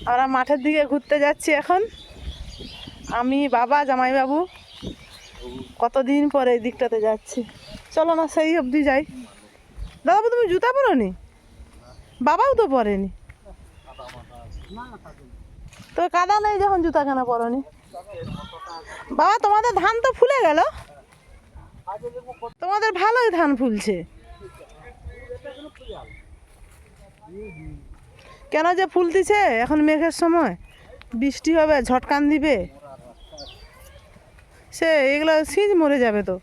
আমরা মাঠের দিকে ঘুরতে যাচ্ছি এখন, আমি, বাবা, জামাইবাবু। কতদিন পরে এই দিকটাতে যাচ্ছি। চলো না সেই অবধি যাই। দাদা তুমি জুতা পরোনি? বাবাও তো পরেনি। তো কাদা নেই যখন জুতা কেন পরোনি? বাবা তোমাদের ধান তো ফুলে গেল, তোমাদের ভালোই ধান ফুলছে। কেন যে ফুলতিছে এখন মেঘের সময়, বৃষ্টি হবে, ঝটকান দিবে, সে এগুলো শীত মরে যাবে তো।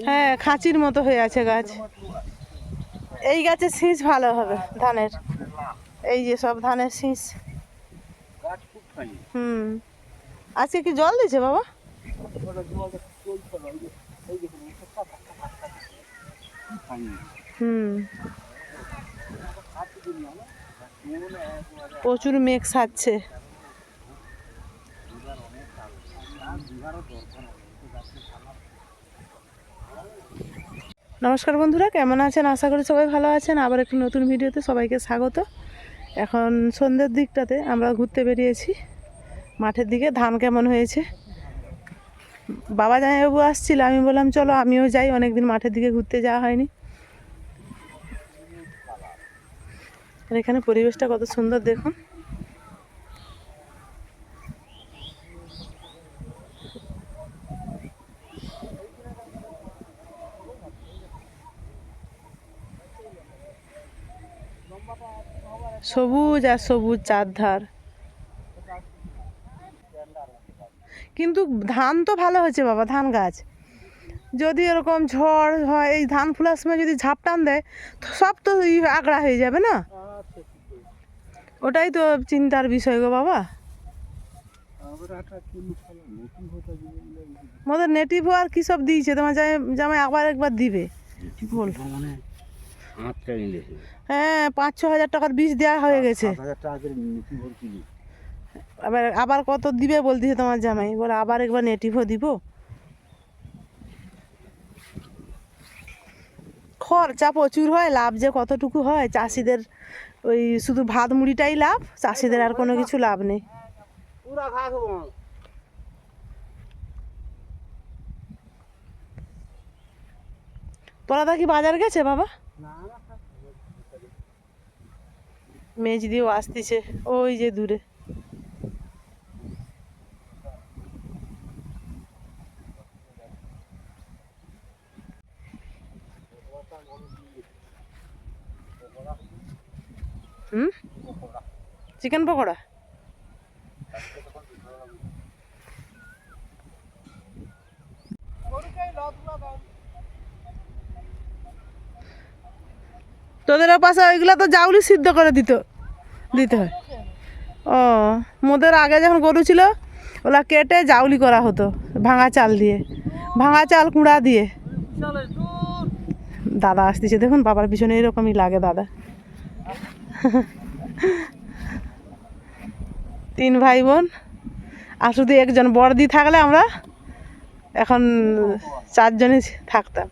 হ্যাঁ খাঁচির মতো হয়ে আছে গাছ। এই গাছে শীষ ভালো হবে ধানের, এই যে সব ধানের শীষ। আজকে কি জল দিছে বাবা? প্রচুর মেঘ ছাড়ছে। নমস্কার বন্ধুরা, কেমন আছেন? আশা করি সবাই ভালো আছেন। আবার একটি নতুন ভিডিওতে সবাইকে স্বাগত। এখন সন্ধ্যের দিকটাতে আমরা ঘুরতে বেরিয়েছি মাঠের দিকে। ধান কেমন হয়েছে, বাবা জামাইবাবু আসছিল, আমি বললাম চলো আমিও যাই, অনেকদিন মাঠের দিকে ঘুরতে যাওয়া হয়নি। আর এখানে পরিবেশটা কত সুন্দর দেখুন। সবুজ আর সবুজ চারধার। কিন্তু ধান তো ভালো হয়েছে বাবা, ধান গাছ। যদি এরকম ঝড় হয়, এই ধান ফুলার সময় যদি ঝাপটান দেয় সব তো আগড়া হয়ে যাবে না। ওটাই তো চিন্তার বিষয় গো বাবা। আমাদের নেটিভ আর কি সব দিয়েছে তোমার জামাই আবার একবার দিবে বল। হ্যাঁ 5-6 হাজার টাকার বীজ দেওয়া হয়ে গেছে। আবার আবার কত দিবে বলতেছে তোমার জামাই, বলে আবার একবার নেটিভও দিব। খরচা প্রচুর হয়, লাভ যে কতটুকু হয় চাষিদের, ওই শুধু ভাত মুড়িটাই লাভ, চাষিদের আর কোনো কিছু লাভ নেই। তোরা কি বাজার গেছে বাবা? মেজ দিয়েও আসতেছে ওই যে দূরে। চিকেন পকোড়া। তোদের পাশে ওইগুলা তো জাউলি সিদ্ধ করে দিতে হয়। ও মোদের আগে যখন গরু ছিল ওগুলা কেটে জাউলি করা হতো ভাঙা চাল দিয়ে, ভাঙা চাল কুড়া দিয়ে। দাদা আসতেছে দেখুন, বাবার পিছনে এরকমই লাগে দাদা। 3 ভাই বোন, আর শুধু একজন বড়দি থাকলে আমরা এখন 4 জনই থাকতাম।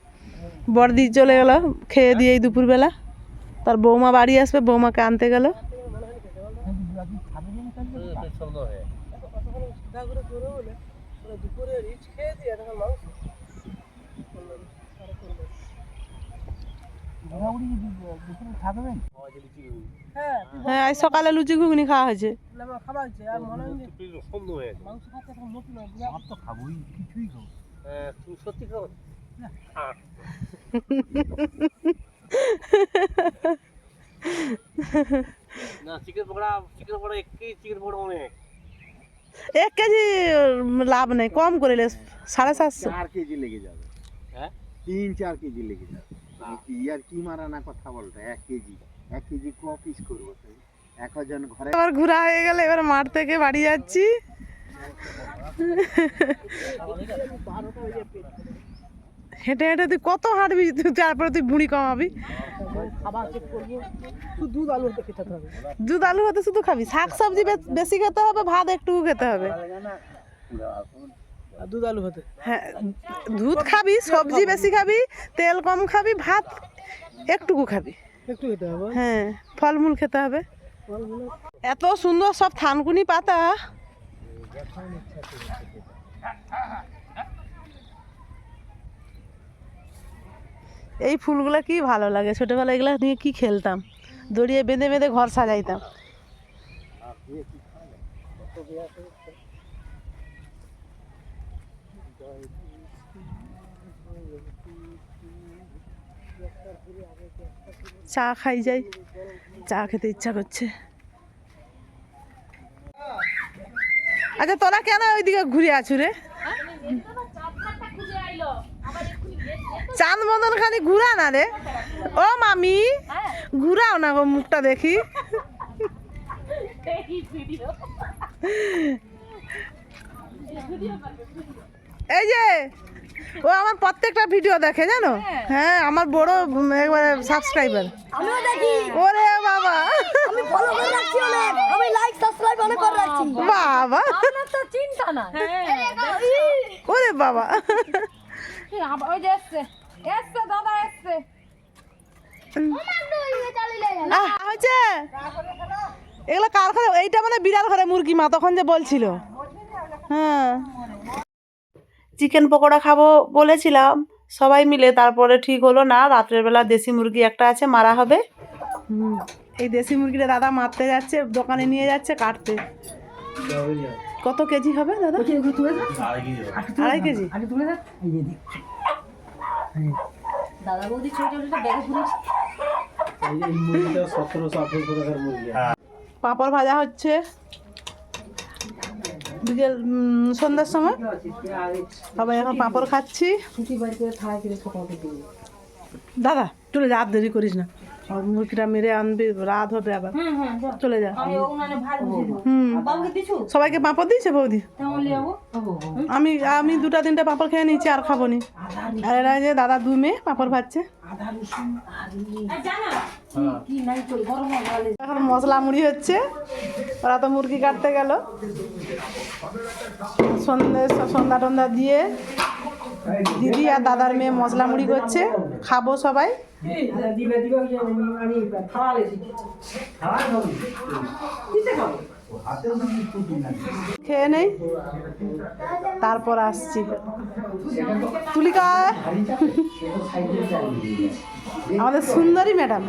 বড়দি চলে গেল খেয়ে দিয়ে দুপুরবেলা, তার বৌমা বাড়ি আসবে, বৌমাকে আনতে গেল। হ্যাঁ আজ সকালে লুচি ঘুগনি খাওয়া হয়েছে। এক কেজি লাভ নেই, কম করে 750 কেজি লেগে যাবে। 3-4 কেজি লেগে যাবে। আর কি মারা না কথা বলতে, 1 কেজি ক পিস করবো? 1000 ঘরে আবার ঘোরা হয়ে গেল। এবার মাঠ থেকে বাড়ি যাচ্ছি। হেঁটে হেঁটে তুই কত হাঁটবি, তারপরে তুই বুড়ি কমাবি। দুধ আলু হতে শুধু খাবি, শাক সবজি বেশি খেতে হবে, ভাত একটু খেতে হবে। দুধ আলু ভাতে। হ্যাঁ, দুধ খাবি, সবজি বেশি খাবি, তেল কম খাবি, ভাত একটুকু খাবি। একটু খেতে হবে। হ্যাঁ, ফলমূল খেতে হবে। এত সুন্দর সব থানকুনি পাতা। এই ফুলগুলো কি ভালো লাগে, ছোটবেলায় এগুলো নিয়ে কি খেলতাম, দড়িয়ে বেঁধে বেঁধে ঘর সাজাইতাম। চা খাই যাই, চা খেতে ইচ্ছা করছে। আচ্ছা তোরা কেন ওইদিকে ঘুরে আছু রে? চাঁদ মদন খানি ঘুরা না রে, ও মামি ঘুরাও না গো মুখটা দেখি। এই যে ও আমার প্রত্যেকটা ভিডিও দেখে জানো। হ্যাঁ, আমার বড় একবারে সাবস্ক্রাইবার। আমিও দেখি। ওরে বাবা, আমি ফলো করে রাখছি অনেক। আমি লাইক সাবস্ক্রাইব অনেক করে রাখছি। বাবা, আপনার তো চিন্তা না। ওরে বাবা, ওই যে এসছে দাদা এসছে। হয়েছে এগুলো কার ঘরে? এইটা মানে বিড়াল ঘরে মুরগি মা তখন যে বলছিল। হ্যাঁ, চিকেন পকোড়া খাবো বলেছিলাম সবাই মিলে, তারপরে ঠিক হলো না, রাত্রের বেলা দেশি মুরগি একটা আছে মারা হবে। এই দেশি মুরগিটা দাদা মারতে যাচ্ছে, দোকানে নিয়ে যাচ্ছে কাটতে। কত কেজি হবে দাদা? 2.5 কেজি। দাদা বৌদি ছোট ছোট ব্যাগে পুরেছে। এই মুরগিটা 1700-1800 টাকার মুরগি। পাঁপড় ভাজা হচ্ছে বিকেল সন্ধ্যার সময়, সবাই এখন পাঁপড় খাচ্ছি। দাদা চলে যা, আর দেরি করিস না, আর মুরগিটা মেরে আনবি, রাত হবে আবার। চলে যা। সবাইকে পাঁপড় দিয়েছে বৌদি? আমি 2-3টে পাঁপড় খেয়ে নিচ্ছি, আর খাবো নি। আর এরা যে দাদা 2 মেয়ে পাঁপড় ভাজছে। এখন মশলা মুড়ি হচ্ছে, ওরা তো মুরগি কাটতে গেল। সন্ধ্যা টন্ধা দিয়ে দিদি আর দাদার মেয়ে মশলা মুড়ি করছে, খাবো সবাই। খেয়ে নেই, তারপর আসছি। তুলিকা আমাদের সুন্দরী ম্যাডাম।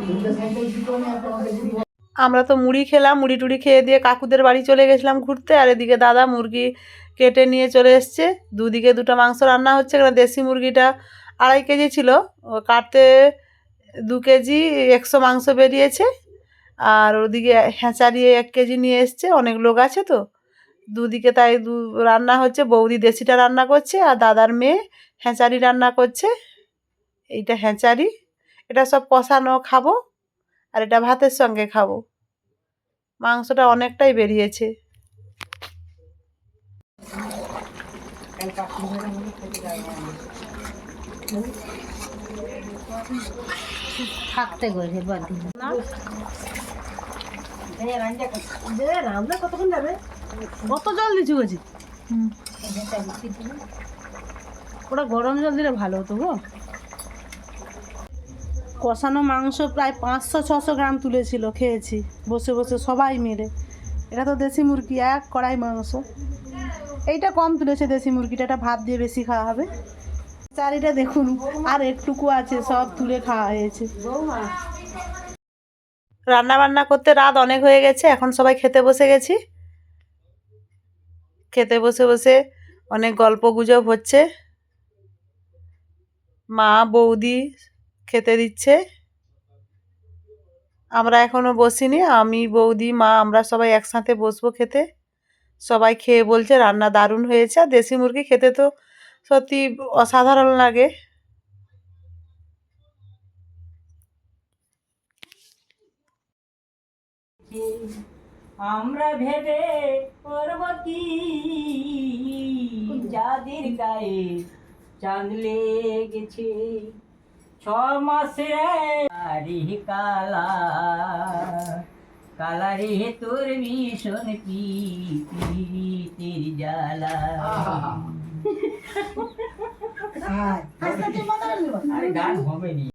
আমরা তো মুড়ি খেলাম, মুড়ি টুড়ি খেয়ে দিয়ে কাকুদের বাড়ি চলে গেছিলাম ঘুরতে। আর এদিকে দাদা মুরগি কেটে নিয়ে চলে এসছে, দুদিকে 2টা মাংস রান্না হচ্ছে। কারণ দেশি মুরগিটা 2.5 কেজি ছিল, ও কাটতে 2 কেজি 100 মাংস বেরিয়েছে। আর ওদিকে হ্যাঁচারিয়ে 1 কেজি নিয়ে এসছে, অনেক লোক আছে তো দুদিকে, তাই রান্না হচ্ছে। বৌদি দেশিটা রান্না করছে আর দাদার মেয়ে হ্যাঁচারি রান্না করছে। এইটা হ্যাঁচারি, এটা সব কষানো খাবো, আর এটা ভাতের সঙ্গে খাবো। মাংসটা অনেকটাই বেরিয়েছে। থাকতে করে কতক্ষণ যাবে? কত জল দিচ্ছি গেছি, ওটা গরম জল দিলে ভালো হতো গো। কষানো মাংস প্রায় 500-600 গ্রাম তুলেছিল, খেয়েছি বসে বসে সবাই মিলে। এটা তো দেশি মুরগি, 1 কড়াই মাংস। এইটা কম তুলেছে দেশি মুরগিটা, এটা ভাত দিয়ে বেশি খাওয়া হবে। চারিটা দেখুন আর একটুকু আছে, সব তুলে খাওয়া হয়েছে। রান্না বান্না করতে রাত অনেক হয়ে গেছে, এখন সবাই খেতে বসে গেছি। খেতে বসে বসে অনেক গল্প গুজব হচ্ছে, মা বৌদি খেতে দিচ্ছে। আমরা এখনো বসিনি, আমি বৌদি মা আমরা সবাই একসাথে বসবো খেতে। সবাই খেয়ে বলছে রান্না দারুণ হয়েছে। আর দেশি মুরগি খেতে তো সত্যি অসাধারণ লাগে। আমরা ভেবে করব কি যাদের গায়ে চাঁদ লেগেছে 6 মাসে আরি কালা কালারে তোর ভীষণ কি প্রীতির জ্বালা আরে গান হবে নি